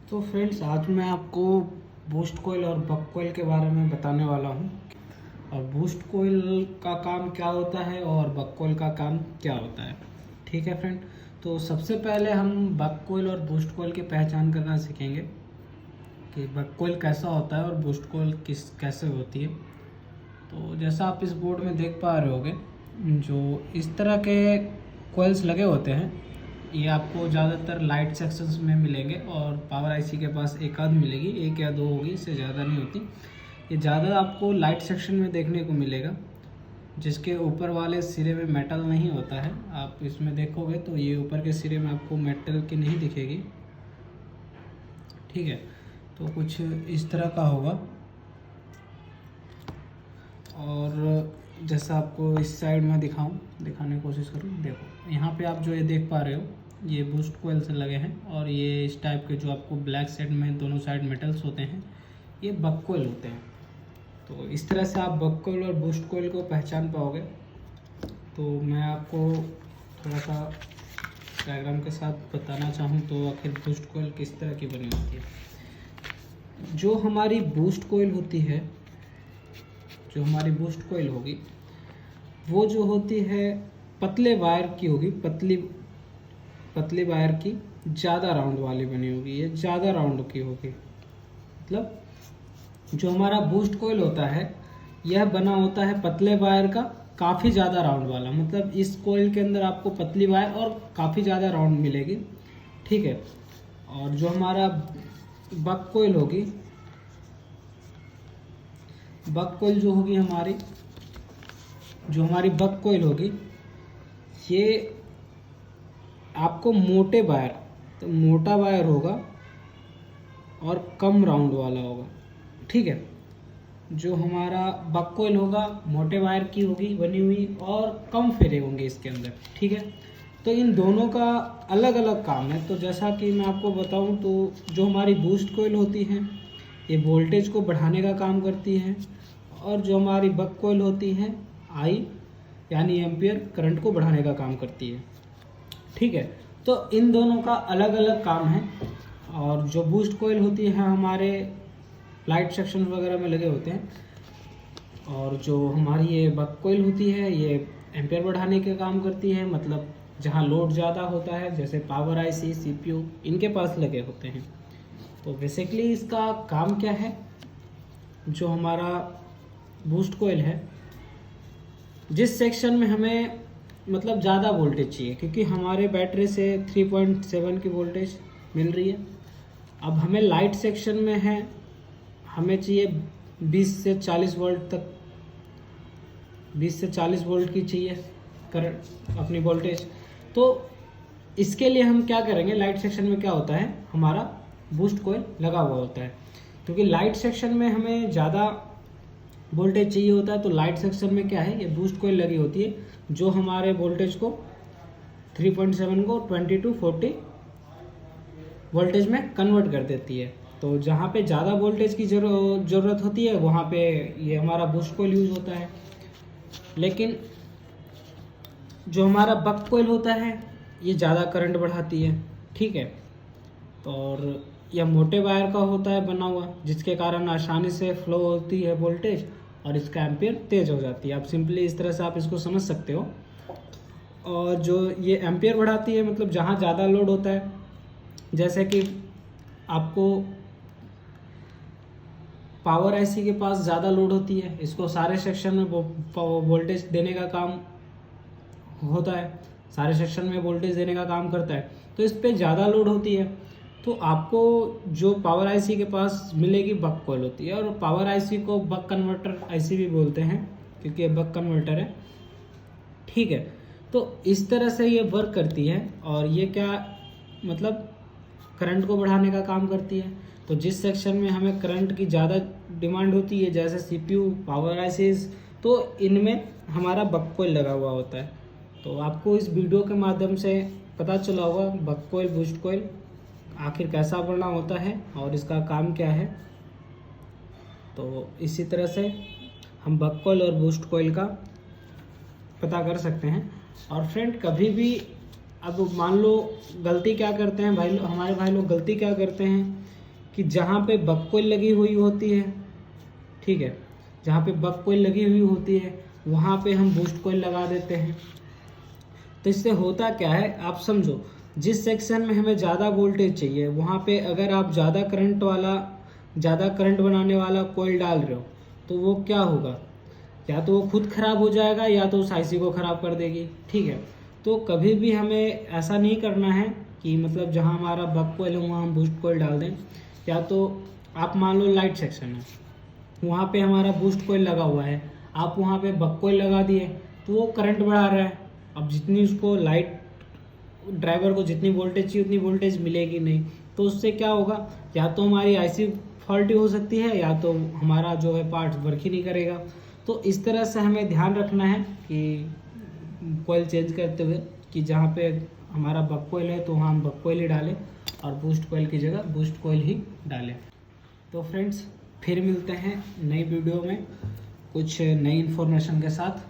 तो फ्रेंड्स, आज मैं आपको बूस्ट कोयल और बक कोयल के बारे में बताने वाला हूँ। और बूस्ट कोयल का काम क्या होता है और बक कोयल का काम क्या होता है। ठीक है फ्रेंड, तो सबसे पहले हम बक कोयल और बूस्ट कोयल की पहचान करना सीखेंगे कि बक कोयल कैसा होता है और बूस्ट कोयल कैसे होती है। तो जैसा आप इस बोर्ड में देख पा रहे होगे, जो इस तरह के कोयल्स लगे होते हैं, ये आपको ज़्यादातर लाइट सेक्शंस में मिलेंगे और पावर आईसी के पास एक आध मिलेगी, एक या दो होगी, इससे ज़्यादा नहीं होती। ये ज़्यादा आपको लाइट सेक्शन में देखने को मिलेगा, जिसके ऊपर वाले सिरे में मेटल नहीं होता है। आप इसमें देखोगे तो ये ऊपर के सिरे में आपको मेटल की नहीं दिखेगी। ठीक है, तो कुछ इस तरह का होगा। और जैसा आपको इस साइड में दिखाने की कोशिश करूँ, देखो यहाँ पे आप जो ये देख पा रहे हो, ये बूस्ट कोयल से लगे हैं। और ये इस टाइप के जो आपको ब्लैक साइड में दोनों साइड मेटल्स होते हैं, ये बक कोयल होते हैं। तो इस तरह से आप बक कोयल और बूस्ट कोयल को पहचान पाओगे। तो मैं आपको थोड़ा सा डायग्राम के साथ बताना चाहूँ तो आखिर बूस्ट कोयल किस तरह की बनी होती है। जो हमारी बूस्ट कोयल होती है, जो हमारी बूस्ट कोयल होगी, वो जो होती है पतले वायर की होगी, पतली वायर की, ज़्यादा राउंड वाली बनी होगी। ये ज़्यादा राउंड की होगी। मतलब जो हमारा बूस्ट कोयल होता है, यह बना होता है पतले वायर का, काफ़ी ज़्यादा राउंड वाला। मतलब इस कोयल के अंदर आपको पतली वायर और काफ़ी ज़्यादा राउंड मिलेगी। ठीक है, और जो हमारा बक कोयल होगी, बक कोयल जो होगी हमारी, जो हमारी बक कोयल होगी, ये आपको मोटे वायर, तो मोटा वायर होगा और कम राउंड वाला होगा। ठीक है, जो हमारा बक कोयल होगा मोटे वायर की होगी बनी हुई और कम फेरे होंगे इसके अंदर। ठीक है, तो इन दोनों का अलग अलग काम है। तो जैसा कि मैं आपको बताऊं, तो जो हमारी बूस्ट कोयल होती है, ये वोल्टेज को बढ़ाने का काम करती है। और जो हमारी बक कोयल होती है, आई यानी एम्पियर करंट को बढ़ाने का काम करती है। ठीक है, तो इन दोनों का अलग अलग काम है। और जो बूस्ट कोयल होती है हमारे लाइट सेक्शन वगैरह में लगे होते हैं, और जो हमारी ये बक कोयल होती है, ये एम्पियर बढ़ाने के काम करती है। मतलब जहाँ लोड ज़्यादा होता है, जैसे पावर आईसी, सीपीयू, इनके पास लगे होते हैं। तो बेसिकली इसका काम क्या है, जो हमारा बूस्ट कोयल है, जिस सेक्शन में हमें मतलब ज़्यादा वोल्टेज चाहिए, क्योंकि हमारे बैटरी से 3.7 की वोल्टेज मिल रही है। अब हमें लाइट सेक्शन में है, हमें चाहिए 20 से 40 वोल्ट तक, 20 से 40 वोल्ट की चाहिए करंट अपनी वोल्टेज। तो इसके लिए हम क्या करेंगे, लाइट सेक्शन में क्या होता है, हमारा बूस्ट कोयल लगा हुआ होता है। क्योंकि लाइट सेक्शन में हमें ज़्यादा वोल्टेज चाहिए होता है, तो लाइट सेक्शन में क्या है, ये बूस्ट कोयल लगी होती है, जो हमारे वोल्टेज को 3.7 को 20 to 40 वोल्टेज में कन्वर्ट कर देती है। तो जहाँ पे ज़्यादा वोल्टेज की ज़रूरत होती है, वहाँ पे ये हमारा बूस्ट कोयल यूज़ होता है। लेकिन जो हमारा बक कोयल होता है, ये ज़्यादा करंट बढ़ाती है। ठीक है, और यह मोटे वायर का होता है बना हुआ, जिसके कारण आसानी से फ्लो होती है वोल्टेज और इसका एम्पियर तेज़ हो जाती है। आप सिंपली इस तरह से आप इसको समझ सकते हो। और जो ये एम्पियर बढ़ाती है, मतलब जहाँ ज़्यादा लोड होता है, जैसे कि आपको पावर आईसी के पास ज़्यादा लोड होती है, इसको सारे सेक्शन में वोल्टेज देने का काम होता है, सारे सेक्शन में वोल्टेज देने का काम करता है। तो इस पर ज़्यादा लोड होती है, तो आपको जो पावर आईसी के पास मिलेगी, बक कोयल होती है। और पावर आईसी को बक कन्वर्टर आईसी भी बोलते हैं, क्योंकि ये बक कन्वर्टर है। ठीक है, तो इस तरह से ये वर्क करती है। और ये क्या मतलब करंट को बढ़ाने का काम करती है। तो जिस सेक्शन में हमें करंट की ज़्यादा डिमांड होती है, जैसे सीपीयू, पावर आईसीज, तो इनमें हमारा बक कोयल लगा हुआ होता है। तो आपको इस वीडियो के माध्यम से पता चला होगा बक कोयल, बूस्ट कोयल आखिर कैसा बनना होता है और इसका काम क्या है। तो इसी तरह से हम बक कोयल और बूस्ट कोयल का पता कर सकते हैं। और फ्रेंड, कभी भी अब मान लो गलती क्या करते हैं भाई, हमारे भाई लोग गलती क्या करते हैं कि जहाँ पे बक कोयल लगी हुई होती है, ठीक है, जहाँ पे बक कोयल लगी हुई होती है वहाँ पे हम बूस्ट कोयल लगा देते हैं। तो इससे होता क्या है आप समझो, जिस सेक्शन में हमें ज़्यादा वोल्टेज चाहिए वहाँ पे अगर आप ज़्यादा करंट बनाने वाला कोयल डाल रहे हो तो वो क्या होगा, या तो वो खुद ख़राब हो जाएगा या तो उस आईसी को ख़राब कर देगी, ठीक है। तो कभी भी हमें ऐसा नहीं करना है कि मतलब जहाँ हमारा बक कोयल है वहाँ हम बूस्ट कोयल डाल दें। या तो आप मान लो लाइट सेक्शन है, वहाँ पे हमारा बूस्ट कोयल लगा हुआ है, आप वहाँ पे बक कोयल लगा दिए तो वो करंट बढ़ा रहा है। अब जितनी उसको लाइट ड्राइवर को जितनी वोल्टेज चाहिए उतनी वोल्टेज मिलेगी नहीं, तो उससे क्या होगा, या तो हमारी आईसी फॉल्टी हो सकती है या तो हमारा जो है पार्ट वर्क ही नहीं करेगा। तो इस तरह से हमें ध्यान रखना है कि कोयल चेंज करते हुए कि जहाँ पे हमारा बक कोयल है तो वहाँ हम बक कोयल ही डालें और बूस्ट कोयल की जगह बूस्ट कोयल ही डालें। तो फ्रेंड्स फिर मिलते हैं नई वीडियो में कुछ नई इन्फॉर्मेशन के साथ।